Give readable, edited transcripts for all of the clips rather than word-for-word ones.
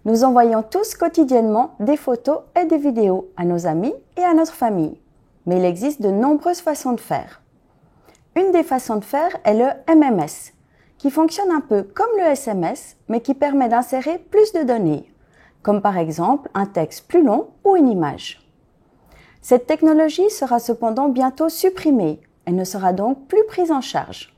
Nous envoyons tous quotidiennement des photos et des vidéos à nos amis et à notre famille. Mais il existe de nombreuses façons de faire. Une des façons de faire est le MMS, qui fonctionne un peu comme le SMS, mais qui permet d'insérer plus de données, comme par exemple un texte plus long ou une image. Cette technologie sera cependant bientôt supprimée et ne sera donc plus prise en charge.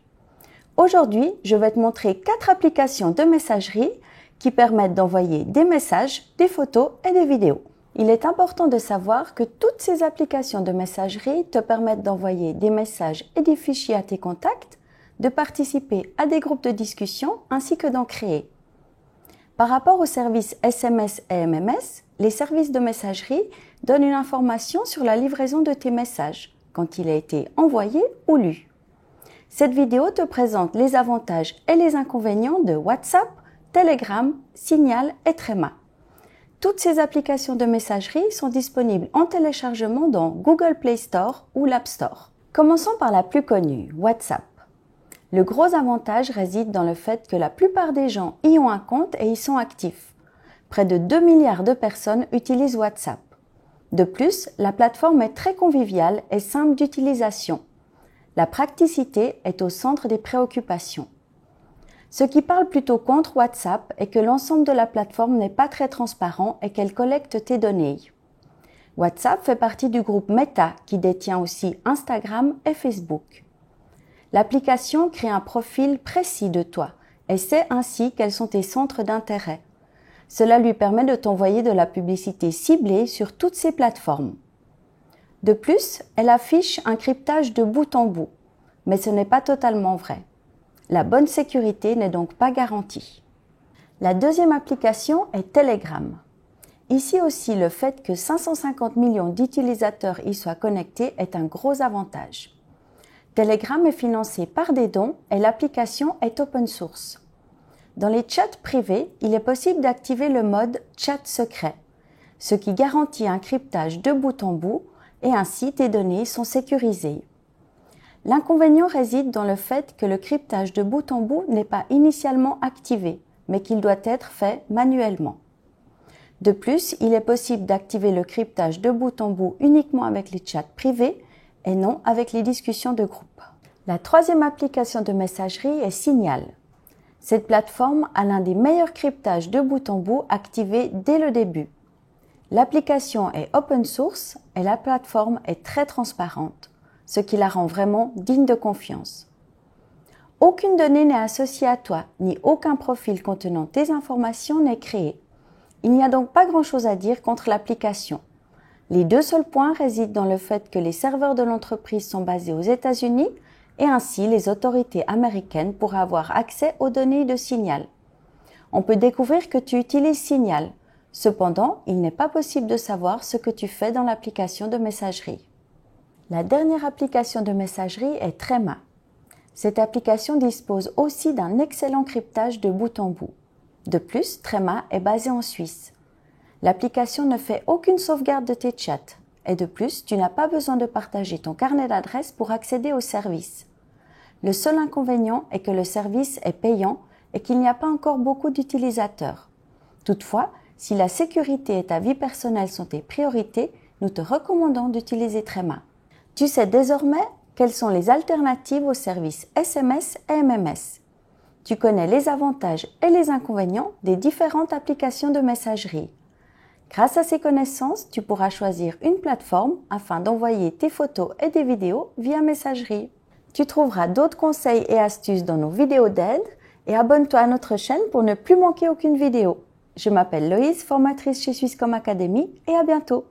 Aujourd'hui, je vais te montrer 4 applications de messagerie qui permettent d'envoyer des messages, des photos et des vidéos. Il est important de savoir que toutes ces applications de messagerie te permettent d'envoyer des messages et des fichiers à tes contacts, de participer à des groupes de discussion ainsi que d'en créer. Par rapport aux services SMS et MMS, les services de messagerie donnent une information sur la livraison de tes messages, quand il a été envoyé ou lu. Cette vidéo te présente les avantages et les inconvénients de WhatsApp, Telegram, Signal et Threema. Toutes ces applications de messagerie sont disponibles en téléchargement dans Google Play Store ou l'App Store. Commençons par la plus connue, WhatsApp. Le gros avantage réside dans le fait que la plupart des gens y ont un compte et y sont actifs. Près de 2 milliards de personnes utilisent WhatsApp. De plus, la plateforme est très conviviale et simple d'utilisation. La praticité est au centre des préoccupations. Ce qui parle plutôt contre WhatsApp est que l'ensemble de la plateforme n'est pas très transparent et qu'elle collecte tes données. WhatsApp fait partie du groupe Meta qui détient aussi Instagram et Facebook. L'application crée un profil précis de toi et sait ainsi quels sont tes centres d'intérêt. Cela lui permet de t'envoyer de la publicité ciblée sur toutes ces plateformes. De plus, elle affiche un cryptage de bout en bout, mais ce n'est pas totalement vrai. La bonne sécurité n'est donc pas garantie. La deuxième application est Telegram. Ici aussi, le fait que 550 millions d'utilisateurs y soient connectés est un gros avantage. Telegram est financé par des dons et l'application est open source. Dans les chats privés, il est possible d'activer le mode chat secret, ce qui garantit un cryptage de bout en bout et ainsi tes données sont sécurisées. L'inconvénient réside dans le fait que le cryptage de bout en bout n'est pas initialement activé, mais qu'il doit être fait manuellement. De plus, il est possible d'activer le cryptage de bout en bout uniquement avec les chats privés et non avec les discussions de groupe. La troisième application de messagerie est Signal. Cette plateforme a l'un des meilleurs cryptages de bout en bout activés dès le début. L'application est open source et la plateforme est très transparente, ce qui la rend vraiment digne de confiance. Aucune donnée n'est associée à toi, ni aucun profil contenant tes informations n'est créé. Il n'y a donc pas grand-chose à dire contre l'application. Les deux seuls points résident dans le fait que les serveurs de l'entreprise sont basés aux États-Unis et ainsi les autorités américaines pourraient avoir accès aux données de Signal. On peut découvrir que tu utilises Signal. Cependant, il n'est pas possible de savoir ce que tu fais dans l'application de messagerie. La dernière application de messagerie est Threema. Cette application dispose aussi d'un excellent cryptage de bout en bout. De plus, Threema est basée en Suisse. L'application ne fait aucune sauvegarde de tes chats. Et de plus, tu n'as pas besoin de partager ton carnet d'adresses pour accéder au service. Le seul inconvénient est que le service est payant et qu'il n'y a pas encore beaucoup d'utilisateurs. Toutefois, si la sécurité et ta vie personnelle sont tes priorités, nous te recommandons d'utiliser Threema. Tu sais désormais quelles sont les alternatives aux services SMS et MMS. Tu connais les avantages et les inconvénients des différentes applications de messagerie. Grâce à ces connaissances, tu pourras choisir une plateforme afin d'envoyer tes photos et des vidéos via messagerie. Tu trouveras d'autres conseils et astuces dans nos vidéos d'aide et abonne-toi à notre chaîne pour ne plus manquer aucune vidéo. Je m'appelle Loïse, formatrice chez Swisscom Academy et à bientôt.